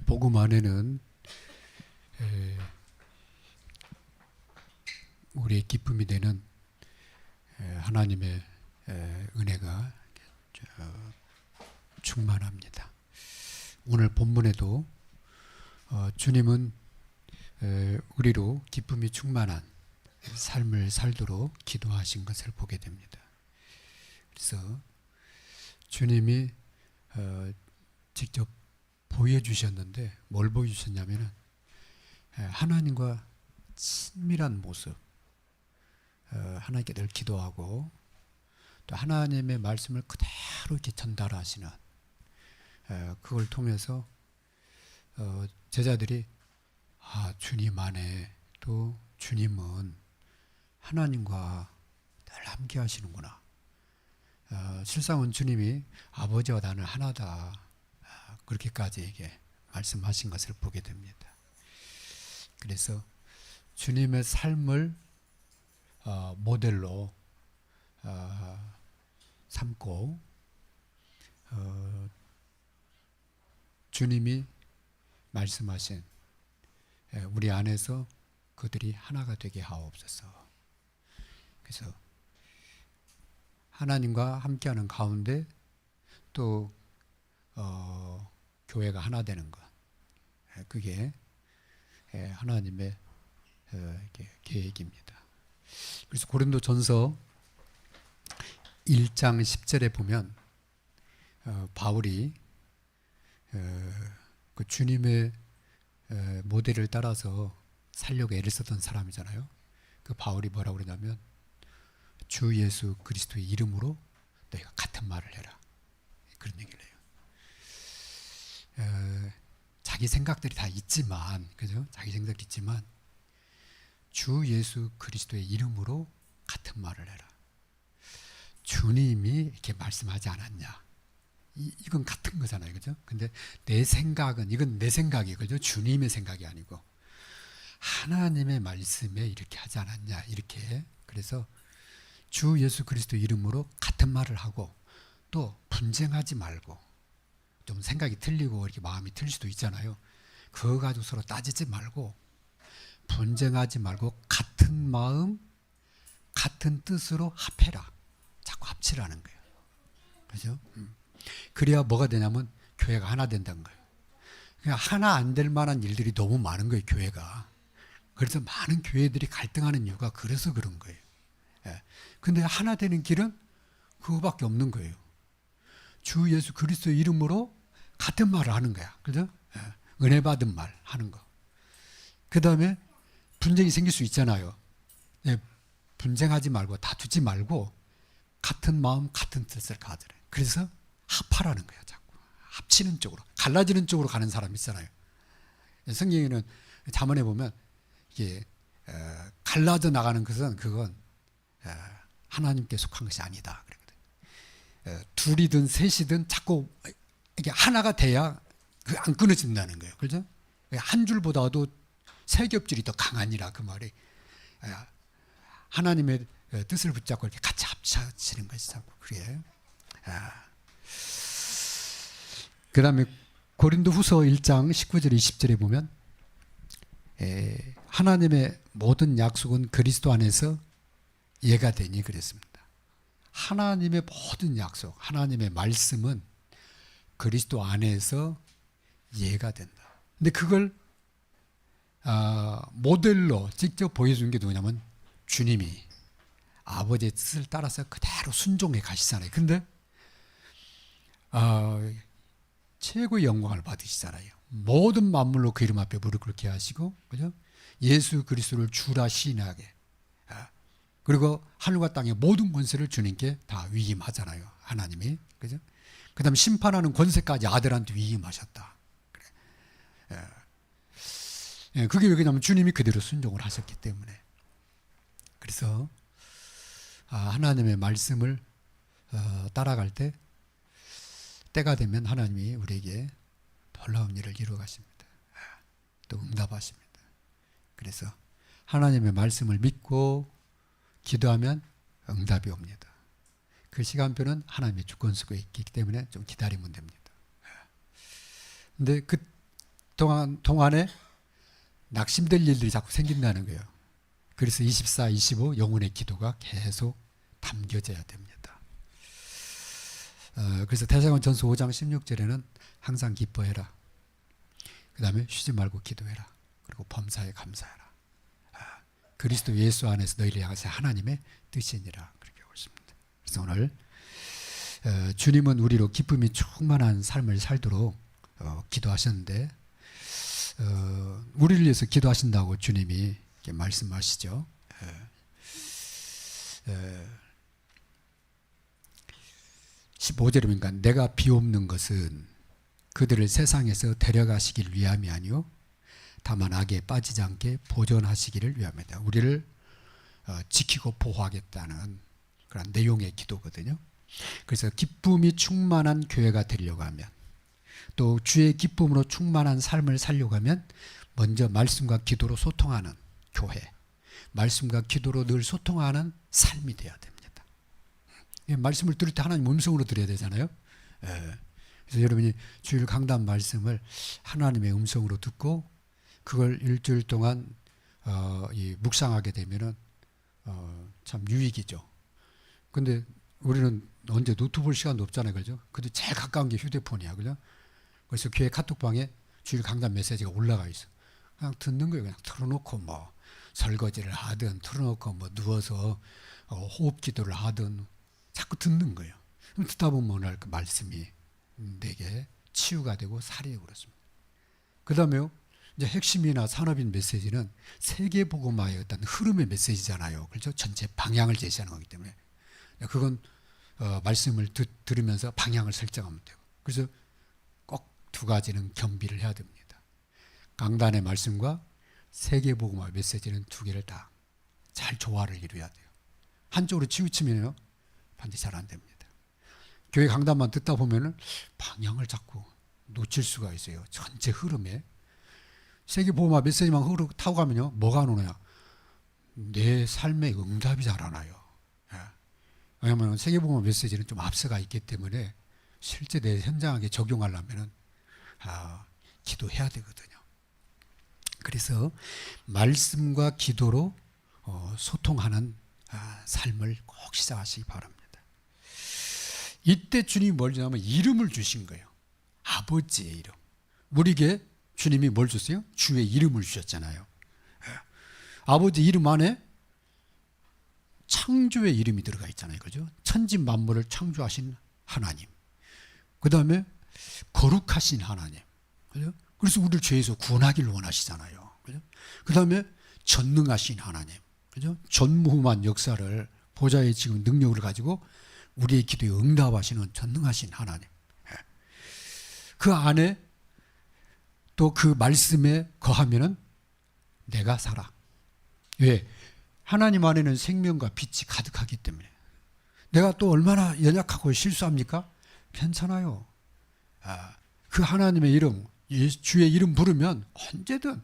복음 안에는 우리의 기쁨이 되는 하나님의 은혜가 충만합니다. 오늘 본문에도 주님은 우리로 기쁨이 충만한 삶을 살도록 기도하신 것을 보게 됩니다. 그래서 주님이 직접 보여주셨는데 뭘 보여주셨냐면은 하나님과 친밀한 모습, 하나님께 늘 기도하고 또 하나님의 말씀을 그대로 이렇게 전달하시는 그걸 통해서 제자들이 주님 안에 또 주님은 하나님과 늘 함께 하시는구나. 실상은 주님이 아버지와 나는 하나다. 그렇게까지 이게 말씀하신 것을 보게 됩니다. 그래서 주님의 삶을 모델로 삼고 주님이 말씀하신 우리 안에서 그들이 하나가 되게 하옵소서. 그래서 하나님과 함께하는 가운데 또 교회가 하나 되는 것, 그게 하나님의 계획입니다. 그래서 고린도전서 1장 10절에 보면 바울이 그 주님의 모델을 따라서 살려고 애를 썼던 사람이잖아요. 그 바울이 뭐라고 그러냐면 주 예수 그리스도의 이름으로 너희가 같은 말을 해라, 그런 얘기를 해요. 자기 생각들이 다 있지만, 그죠? 자기 생각이 있지만 주 예수 그리스도의 이름으로 같은 말을 해라. 주님이 이렇게 말씀하지 않았냐? 이건 같은 거잖아요, 그죠? 근데 내 생각은, 이건 내 생각이, 그죠? 주님의 생각이 아니고 하나님의 말씀에 이렇게 하지 않았냐? 이렇게. 그래서 주 예수 그리스도 이름으로 같은 말을 하고 또 분쟁하지 말고, 좀 생각이 틀리고 이렇게 마음이 틀릴 수도 있잖아요. 그거 가지고 서로 따지지 말고 분쟁하지 말고 같은 마음 같은 뜻으로 합해라. 자꾸 합치라는 거예요. 그죠? 그래야 뭐가 되냐면 교회가 하나 된다는 거예요. 그냥 하나 안 될 만한 일들이 너무 많은 거예요, 교회가. 그래서 많은 교회들이 갈등하는 이유가 그래서 그런 거예요. 근데 하나 되는 길은 그거밖에 없는 거예요. 주 예수 그리스도 이름으로 같은 말을 하는 거야. 그죠? 은혜 받은 말 하는 거. 그 다음에 분쟁이 생길 수 있잖아요. 분쟁하지 말고 다투지 말고 같은 마음 같은 뜻을 가지라. 그래서 합하라는 거야. 자꾸 합치는 쪽으로, 갈라지는 쪽으로 가는 사람 있잖아요. 성경에는 잠언에 보면 이게 갈라져 나가는 것은 그건 하나님께 속한 것이 아니다. 둘이든 셋이든 자꾸 이게 하나가 돼야 안 끊어진다는 거예요. 그죠? 한 줄보다도 세 겹줄이 더 강하니라, 그 말이. 하나님의 뜻을 붙잡고 이렇게 같이 합쳐지는 것이 자꾸 그래. 그 다음에 고린도후서 1장 19절 20절에 보면 하나님의 모든 약속은 그리스도 안에서 예가 되니 그랬습니다. 하나님의 모든 약속, 하나님의 말씀은 그리스도 안에서 예가 된다. 근데 그걸 모델로 직접 보여준 게 누구냐면 주님이 아버지의 뜻을 따라서 그대로 순종해 가시잖아요. 근데 최고의 영광을 받으시잖아요. 모든 만물로 그 이름 앞에 무릎 꿇게 하시고, 그죠? 예수 그리스도를 주라 시인하게. 그리고 하늘과 땅의 모든 권세를 주님께 다 위임하잖아요, 하나님이. 그죠? 그 다음에 심판하는 권세까지 아들한테 위임하셨다. 그래. 그게 왜 그러냐면 주님이 그대로 순종을 하셨기 때문에. 그래서 하나님의 말씀을 따라갈 때 때가 되면 하나님이 우리에게 놀라운 일을 이루어 가십니다. 또 응답하십니다. 그래서 하나님의 말씀을 믿고 기도하면 응답이 옵니다. 그 시간표는 하나님의 주권 속에 있기 때문에 좀 기다리면 됩니다. 근데 동안에 낙심될 일들이 자꾸 생긴다는 거예요. 그래서 24, 25 영혼의 기도가 계속 담겨져야 됩니다. 그래서 대사관전서 5장 16절에는 항상 기뻐해라. 그 다음에 쉬지 말고 기도해라. 그리고 범사에 감사해라. 그리스도 예수 안에서 너희를 향하신 하나님의 뜻이니라. 그렇게 하고 있습니다. 그래서 오늘 주님은 우리로 기쁨이 충만한 삶을 살도록 기도하셨는데 우리를 위해서 기도하신다고 주님이 이렇게 말씀하시죠. 15절에 보니까 내가 비옵는 것은 그들을 세상에서 데려가시길 위함이 아니요 다만 악에 빠지지 않게 보존하시기를 위함이다. 우리를 지키고 보호하겠다는 그런 내용의 기도거든요. 그래서 기쁨이 충만한 교회가 되려고 하면 또 주의 기쁨으로 충만한 삶을 살려고 하면 먼저 말씀과 기도로 소통하는 교회, 말씀과 기도로 늘 소통하는 삶이 되어야 됩니다. 말씀을 들을 때 하나님 음성으로 들어야 되잖아요. 그래서 여러분이 주일 강단 말씀을 하나님의 음성으로 듣고 그걸 일주일 동안 묵상하게 되면은 참 유익이죠. 근데 우리는 언제 노트북 볼 시간도 없잖아요, 그죠? 근데 제일 가까운 게 휴대폰이야, 그죠? 그래서 교회 카톡방에 주일 강단 메시지가 올라가 있어. 그냥 듣는 거예요. 그냥 틀어놓고 뭐 설거지를 하든 틀어놓고 뭐 누워서 호흡 기도를 하든 자꾸 듣는 거예요. 그럼 듣다 보면 오늘 그 말씀이 내게 치유가 되고 살이 되고 그렇습니다. 그 다음에요. 이제 핵심이나 산업인 메시지는 세계복음화의 어떤 흐름의 메시지잖아요. 그렇죠? 전체 방향을 제시하는 거기 때문에 그건 말씀을 들으면서 방향을 설정하면 되고 그래서 꼭 두 가지는 겸비를 해야 됩니다. 강단의 말씀과 세계복음화 메시지는 두 개를 다 잘 조화를 이루어야 돼요. 한쪽으로 치우치면요 반드시 잘 안 됩니다. 교회 강단만 듣다 보면은 방향을 자꾸 놓칠 수가 있어요. 전체 흐름에 세계복음화 메시지만 타고 가면요 뭐가 안 오냐? 내 삶의 응답이 잘 안 와요. 왜냐하면 세계복음화 메시지는 좀 앞서가 있기 때문에 실제 내 현장하게 적용하려면은 기도해야 되거든요. 그래서 말씀과 기도로 소통하는 삶을 꼭 시작하시기 바랍니다. 이때 주님이 뭘 주냐면 이름을 주신 거예요. 아버지의 이름. 우리에게 주님이 뭘 줬어요? 주의 이름을 주셨잖아요. 아버지 이름 안에 창조의 이름이 들어가 있잖아요. 그죠? 천지 만물을 창조하신 하나님. 그 다음에 거룩하신 하나님. 그죠? 그래서 우리를 죄에서 구원하기를 원하시잖아요. 그죠? 그 다음에 전능하신 하나님. 그죠? 전무후무한 역사를 보좌의 지금 능력을 가지고 우리의 기도에 응답하시는 전능하신 하나님. 그 안에 또 그 말씀에 거하면은 내가 살아. 왜? 하나님 안에는 생명과 빛이 가득하기 때문에. 내가 또 얼마나 연약하고 실수합니까? 괜찮아요. 그 하나님의 이름, 주의 이름 부르면 언제든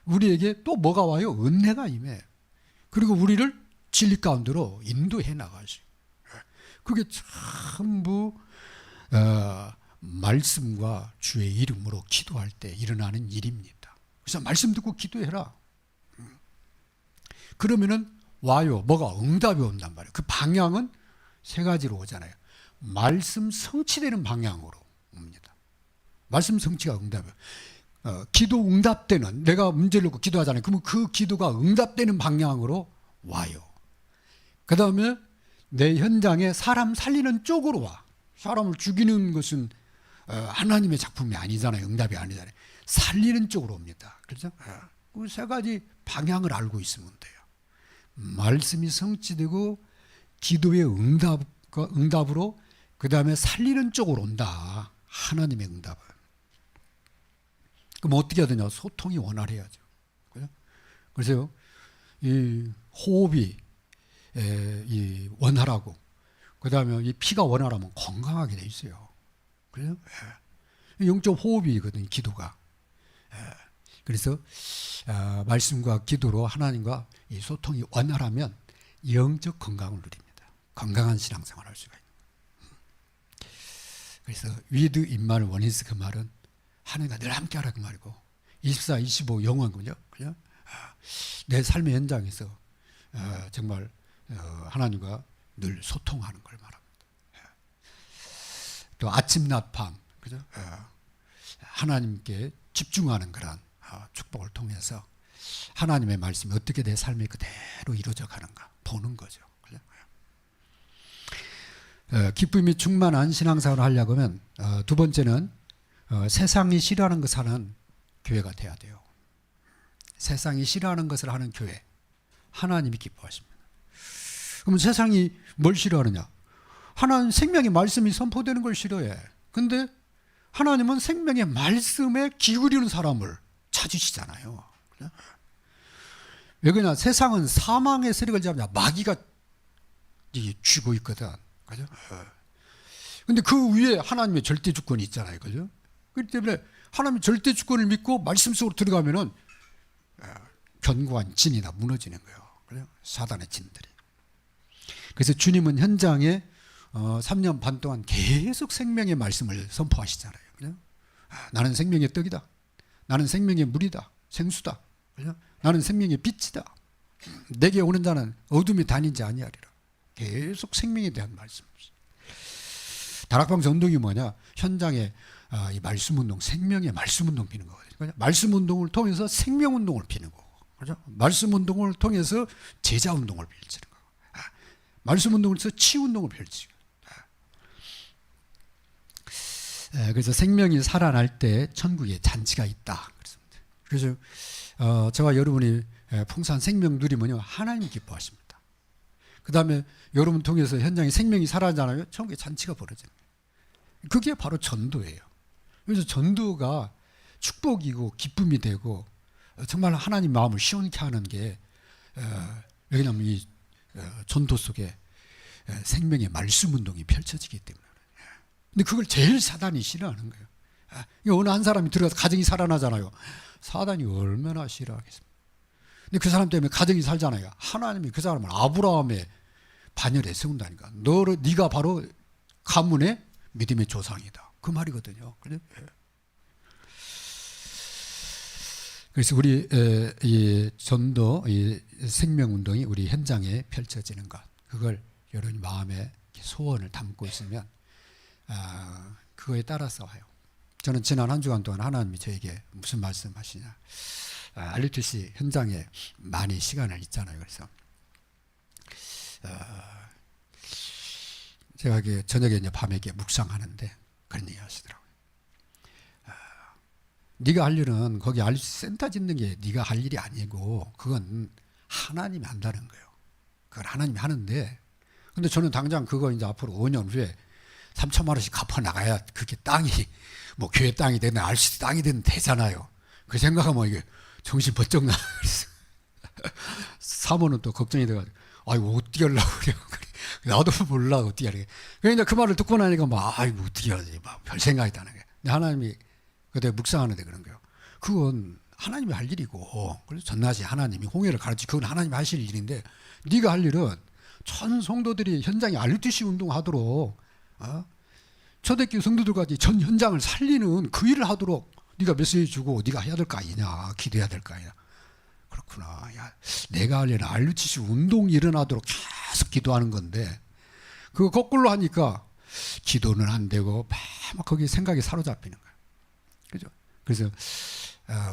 우리에게 또 뭐가 와요? 은혜가 임해. 그리고 우리를 진리 가운데로 인도해 나가시. 그게 전부 말씀과 주의 이름으로 기도할 때 일어나는 일입니다. 그래서 말씀 듣고 기도해라. 그러면은 와요. 뭐가 응답이 온단 말이에요. 그 방향은 세 가지로 오잖아요. 말씀 성취되는 방향으로 옵니다. 말씀 성취가 응답이에요. 기도 응답되는 내가 문제를 놓고 기도하잖아요. 그러면 그 기도가 응답되는 방향으로 와요. 그 다음에 내 현장에 사람 살리는 쪽으로 와. 사람을 죽이는 것은 하나님의 작품이 아니잖아요. 응답이 아니잖아요. 살리는 쪽으로 옵니다. 그렇죠? 그 세 가지 방향을 알고 있으면 돼요. 말씀이 성취되고 기도의 응답으로 그 다음에 살리는 쪽으로 온다. 하나님의 응답은. 그럼 어떻게 해야 되냐? 소통이 원활해야죠. 그죠? 그래서 이 호흡이 이 원활하고 그 다음에 이 피가 원활하면 건강하게 돼 있어요. 그죠? 영적 호흡이거든요. 기도가. 그래서 말씀과 기도로 하나님과 이 소통이 원활하면 영적 건강을 누립니다. 건강한 신앙생활을 할 수가 있는. 그래서 위드 임마누엘 원히스 그 말은 하나님과 늘 함께하라 그 말이고 24, 25 영원군요. 그냥 내 삶의 현장에서 정말 하나님과 늘 소통하는 걸 말합니다. 또 아침 낮밤 그죠? 하나님께 집중하는 그런 축복을 통해서 하나님의 말씀이 어떻게 내 삶에 그대로 이루어져 가는가 보는 거죠. 그죠? 기쁨이 충만한 신앙생활을 하려고 하면 두 번째는 세상이 싫어하는 것을 하는 교회가 돼야 돼요. 세상이 싫어하는 것을 하는 교회, 하나님이 기뻐하십니다. 그럼 세상이 뭘 싫어하느냐? 하나님 생명의 말씀이 선포되는 걸 싫어해. 근데 하나님은 생명의 말씀에 기울이는 사람을 찾으시잖아요. 왜 그러냐? 세상은 사망의 세력을 잡냐? 마귀가 쥐고 있거든. 그죠? 근데 그 위에 하나님의 절대 주권이 있잖아요. 그죠? 그렇기 때문에 하나님의 절대 주권을 믿고 말씀 속으로 들어가면은 견고한 진이 다 무너지는 거예요. 그죠? 사단의 진들이. 그래서 주님은 현장에 3년 반 동안 계속 생명의 말씀을 선포하시잖아요. 그죠? 나는 생명의 떡이다. 나는 생명의 물이다. 생수다. 그죠? 나는 생명의 빛이다. 내게 오는 자는 어둠이 다니지 아니하리라. 계속 생명에 대한 말씀. 다락방 전동이 뭐냐? 현장에 이 말씀 운동, 생명의 말씀 운동 피는 거거든요. 말씀 운동을 통해서 생명 운동을 피는 거고, 그죠? 말씀 운동을 통해서 제자 운동을 펼치는 거고, 말씀 운동을 통해서 치유 운동을 펼치고. 그래서 생명이 살아날 때 천국에 잔치가 있다. 그래서 저와 여러분이 풍성한 생명 누리면요 하나님 기뻐하십니다. 그 다음에 여러분 통해서 현장에 생명이 살아나잖아요. 천국에 잔치가 벌어지는 거예요. 그게 바로 전도예요. 그래서 전도가 축복이고 기쁨이 되고 정말 하나님 마음을 시원케 하는 게 왜냐하면 이 전도 속에 생명의 말씀 운동이 펼쳐지기 때문에. 근데 그걸 제일 사단이 싫어하는 거예요. 어느 한 사람이 들어가서 가정이 살아나잖아요. 사단이 얼마나 싫어하겠습니까? 근데 그 사람 때문에 가정이 살잖아요. 하나님이 그 사람을 아브라함의 반열에 세운다니까. 네가 바로 가문의 믿음의 조상이다. 그 말이거든요. 그래서 우리 이 전도, 이 생명운동이 우리 현장에 펼쳐지는 것, 그걸 여러분 마음에 소원을 담고 있으면 그거에 따라서 와요. 저는 지난 한 주간 동안 하나님이 저에게 무슨 말씀하시냐, RUTC 현장에 많이 시간을 있잖아요. 그래서 제가 저녁에 이제 밤에 묵상하는데 그런 얘기 하시더라고요. 네가 할 일은 거기 RUTC 센터 짓는 게 네가 할 일이 아니고 그건 하나님이 한다는 거예요. 그건 하나님이 하는데, 근데 저는 당장 그거 이제 앞으로 5년 후에 3천만 원씩 갚아 나가야 그게 땅이 뭐 교회 땅이 되든 RUTC 땅이 되든 되잖아요. 그 생각하면 이게 정신 번쩍 나. 사모는 또 걱정이 돼가지고 아이고 어떻게 하려고 그래요. 나도 몰라 어떻게 하려고. 그러니까 그 말을 듣고 나니까 막 아이고 어떻게 하지 막 별 생각이 나는 거예요. 근데 하나님이 그때 묵상하는데 그런 거예요. 그건 하나님이 할 일이고, 그래서 전나시 하나님이 홍해를 가르치 그건 하나님이 하실 일인데, 네가 할 일은 전 성도들이 현장에 RUTC 운동하도록 초대교회 성도들까지 전 현장을 살리는 그 일을 하도록 네가 메시지 주고 네가 해야 될 거 아니냐, 기도해야 될 거 아니냐. 그렇구나. 야, 내가 할 일은 RUTC 운동이 일어나도록 계속 기도하는 건데 그거 거꾸로 하니까 기도는 안 되고 막 거기 생각이 사로잡히는 거야. 그죠? 그래서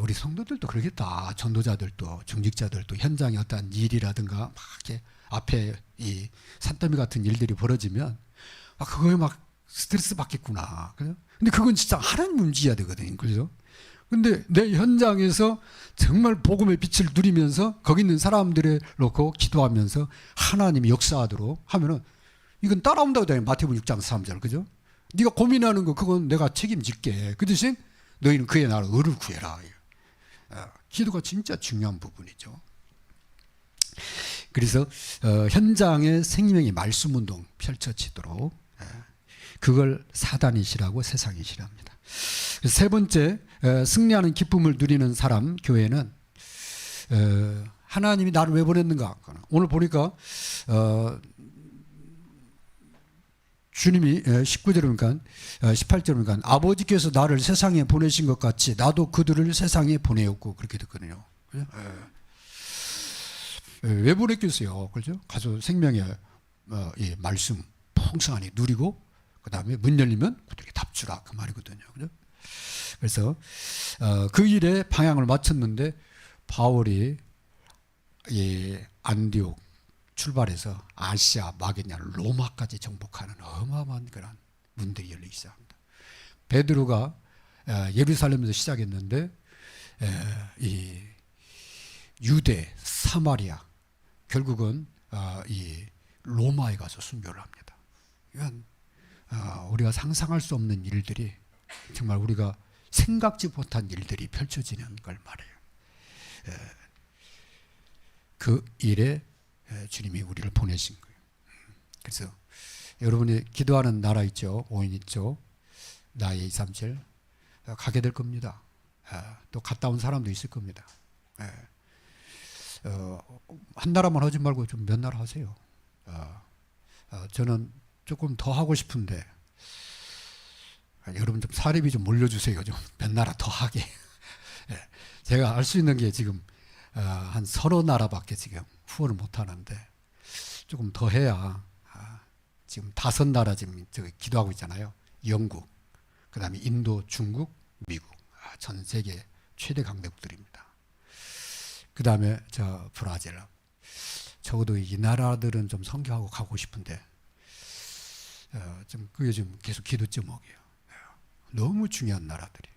우리 성도들도 그러겠다. 전도자들도 중직자들도 현장에 어떤 일이라든가 막 이렇게 앞에 이 산더미 같은 일들이 벌어지면 그거에 막 스트레스 받겠구나. 그죠? 근데 그건 진짜 하나님 움직여야 되거든요. 그죠? 근데 내 현장에서 정말 복음의 빛을 누리면서 거기 있는 사람들을 놓고 기도하면서 하나님이 역사하도록 하면은 이건 따라온다고 하잖아요. 마태복음 6장 3절. 그죠? 네가 고민하는 거 그건 내가 책임질게. 그 대신 너희는 그의 나라 의를 구해라. 기도가 진짜 중요한 부분이죠. 그래서 현장에 생명의 말씀 운동 펼쳐지도록 그걸 사단이 싫어하고 세상이 싫어합니다. 세 번째, 승리하는 기쁨을 누리는 사람 교회는 하나님이 나를 왜 보냈는가. 오늘 보니까 주님이 19절에 보니까 18절에 보니까 아버지께서 나를 세상에 보내신 것 같이 나도 그들을 세상에 보내었고 그렇게 됐거든요. 그죠? 왜 보냈겠어요? 그죠? 가서 생명의 이 말씀 풍성하니 누리고 그 다음에 문 열리면 그들에게 답주라 그 말이거든요. 그죠? 그래서 그 일에 방향을 맞췄는데 바울이 안디옥 출발해서 아시아, 마게냐, 로마까지 정복하는 어마어마한 그런 문들이 열리기 시작합니다. 베드로가 예루살렘에서 시작했는데 이 유대, 사마리아 결국은 이 로마에 가서 순교를 합니다. 이건 우리가 상상할 수 없는 일들이 정말 우리가 생각지 못한 일들이 펼쳐지는 걸 말해요. 그 일에 주님이 우리를 보내신 거예요. 그래서 여러분이 기도하는 나라 있죠. 오인 있죠. 나의 2, 3, 7 가게 될 겁니다. 또 갔다 온 사람도 있을 겁니다. 한 나라만 하지 말고 좀 몇 나라 하세요. 저는 조금 더 하고 싶은데 여러분 좀 사례비 좀 올려주세요. 좀 몇 나라 더 하게. 제가 할 수 있는 게 지금 한 30나라밖에 지금 후원을 못 하는데 조금 더 해야 지금 5나라 지금 저기 기도하고 있잖아요. 영국, 그 다음에 인도, 중국, 미국, 전 세계 최대 강대국들입니다. 그 다음에 저 브라질. 적어도 이 나라들은 좀 선교하고 가고 싶은데 좀 그게 좀 계속 기도 제목이에요. 너무 중요한 나라들이.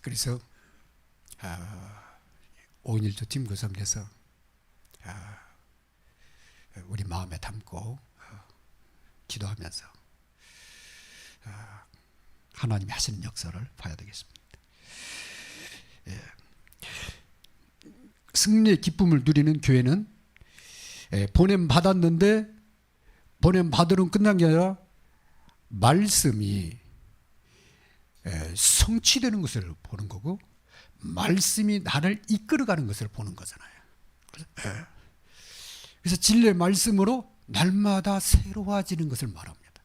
그래서 5.1조 팀 구성돼서 우리 마음에 담고 기도하면서 하나님이 하시는 역사를 봐야 되겠습니다. 승리의 기쁨을 누리는 교회는 보냄 받았는데 보냄 받으러 끝난 게 아니라 말씀이 성취되는 것을 보는 거고 말씀이 나를 이끌어가는 것을 보는 거잖아요. 그래서 진리의 말씀으로 날마다 새로워지는 것을 말합니다.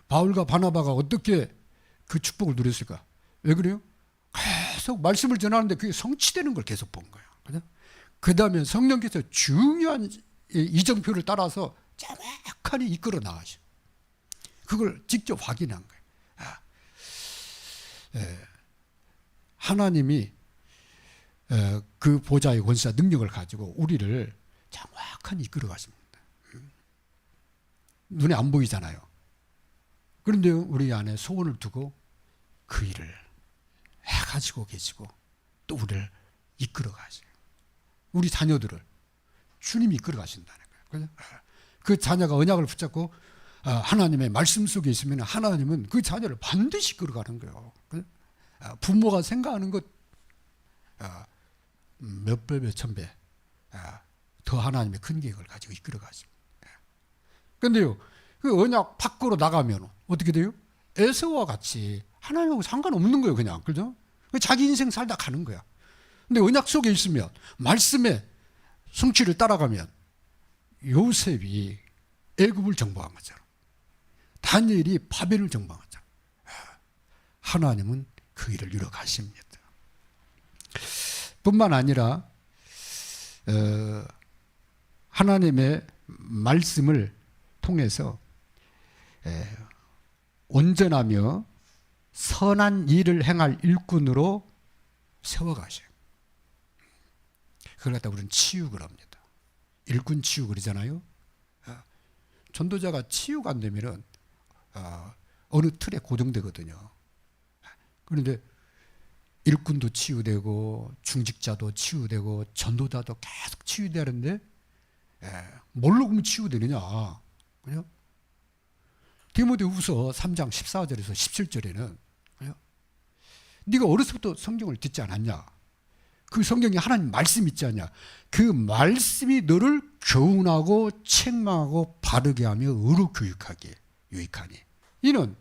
바울과 바나바가 어떻게 그 축복을 누렸을까? 왜 그래요? 계속 말씀을 전하는데 그게 성취되는 걸 계속 본 거예요. 그 다음에 성령께서 중요한 이정표를 따라서 정확하게 이끌어 나가셔. 그걸 직접 확인한 거예요. 하나님이 그 보좌의 권세와 능력을 가지고 우리를 정확하게 이끌어 가십니다. 눈에 안 보이잖아요. 그런데 우리 안에 소원을 두고 그 일을 해가지고 계시고 또 우리를 이끌어 가셔요. 우리 자녀들을 주님이 이끌어 가신다는 거예요. 그 자녀가 언약을 붙잡고 하나님의 말씀 속에 있으면 하나님은 그 자녀를 반드시 이끌어 가는 거예요. 부모가 생각하는 것 몇 배, 몇 천 배 더 하나님의 큰 계획을 가지고 이끌어 가십니다. 그런데요, 그 언약 밖으로 나가면 어떻게 돼요? 에서와 같이 하나님하고 상관없는 거예요, 그냥. 그죠? 자기 인생 살다 가는 거야. 근데 언약 속에 있으면, 말씀의 성취를 따라가면, 요셉이 애굽을 정복한 것처럼, 다니엘이 바벨을 정복한 것처럼, 하나님은 그 일을 이루어 가십니다. 뿐만 아니라, 하나님의 말씀을 통해서 온전하며 선한 일을 행할 일꾼으로 세워가셔요. 그걸 갖다 우리는 치유를 합니다. 일꾼 치유 그러잖아요. 전도자가 치유가 안 되면은 어느 틀에 고정되거든요. 그런데 일꾼도 치유되고 중직자도 치유되고 전도자도 계속 치유되는데 뭘로 그러면 치유되느냐? 그죠? 디모데후서 3장 14절에서 17절에는 네가 어려서부터 성경을 듣지 않았냐? 그 성경에 하나님 말씀 있지 않냐? 그 말씀이 너를 교훈하고 책망하고 바르게 하며 의로 교육하게 유익하니 이는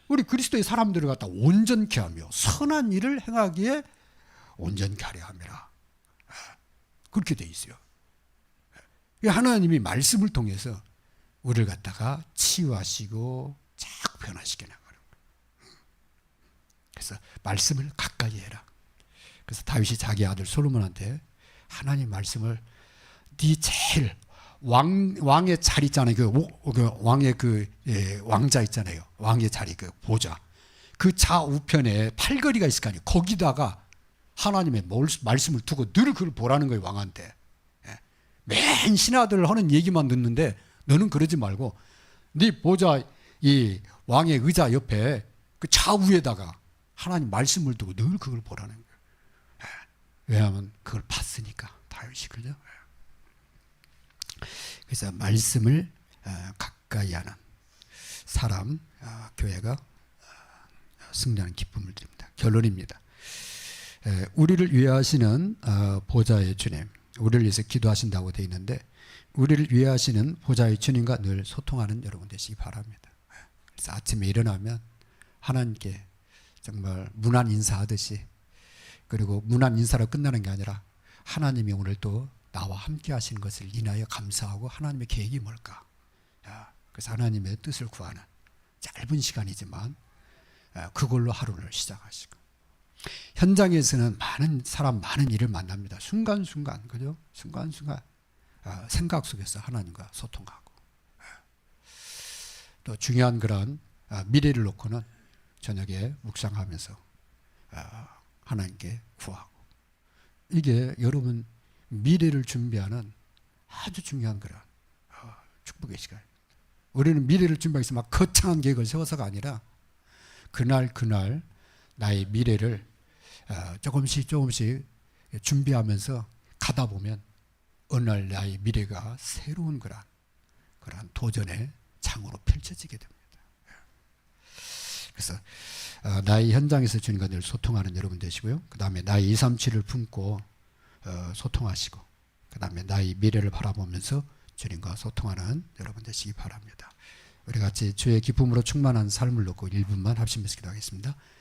우리 그리스도의 사람들을 갖다 온전케 하며 선한 일을 행하기에 온전케 하려 함이라. 그렇게 돼 있어요. 하나님이 말씀을 통해서 우리를 갖다가 치유하시고 자꾸 변화시켜 나가는 거예요. 그래서 말씀을 가까이 해라. 그래서 다윗이 자기 아들 솔로몬한테 하나님 말씀을 네 제일 왕의 자리 있잖아요. 그 왕의 왕자 있잖아요. 왕의 자리 그 보좌. 그 좌우편에 팔걸이가 있을 거 아니에요. 거기다가 하나님의 말씀을 두고 늘 그걸 보라는 거예요. 왕한테. 맨 신하들 하는 얘기만 듣는데 너는 그러지 말고 네 보좌 이 왕의 의자 옆에 그 좌우에다가 하나님 말씀을 두고 늘 그걸 보라는 거예요. 왜냐하면 그걸 봤으니까 다윗이 그죠. 그래서 말씀을 가까이 하는 사람 교회가 승리하는 기쁨을 드립니다. 결론입니다. 우리를 위하시는 보좌의 주님, 우리를 위해서 기도하신다고 되어 있는데 우리를 위하시는 보좌의 주님과 늘 소통하는 여러분 되시기 바랍니다. 그래서 아침에 일어나면 하나님께 정말 문안 인사하듯이, 그리고 문안 인사로 끝나는 게 아니라 하나님이 오늘 또 나와 함께 하시는 것을 인하여 감사하고 하나님의 계획이 뭘까? 그래서 하나님의 뜻을 구하는 짧은 시간이지만 그걸로 하루를 시작하시고, 현장에서는 많은 사람, 많은 일을 만납니다. 순간순간, 그죠? 순간순간 생각 속에서 하나님과 소통하고, 또 중요한 그런 미래를 놓고는 저녁에 묵상하면서 하나님께 구하고, 이게 여러분 미래를 준비하는 아주 중요한 그런 축복의 시간입니다. 우리는 미래를 준비하기 위해서 막 거창한 계획을 세워서가 아니라 그날 나의 미래를 조금씩 준비하면서 가다 보면 어느 날 나의 미래가 새로운 그런 도전의 창으로 펼쳐지게 됩니다. 그래서 나의 현장에서 주님과 늘 소통하는 여러분 되시고요. 그 다음에 나의 237을 품고 소통하시고, 그 다음에 나의 미래를 바라보면서 주님과 소통하는 여러분 되시기 바랍니다. 우리 같이 주의 기쁨으로 충만한 삶을 놓고 1분만 합심해서 기도하겠습니다.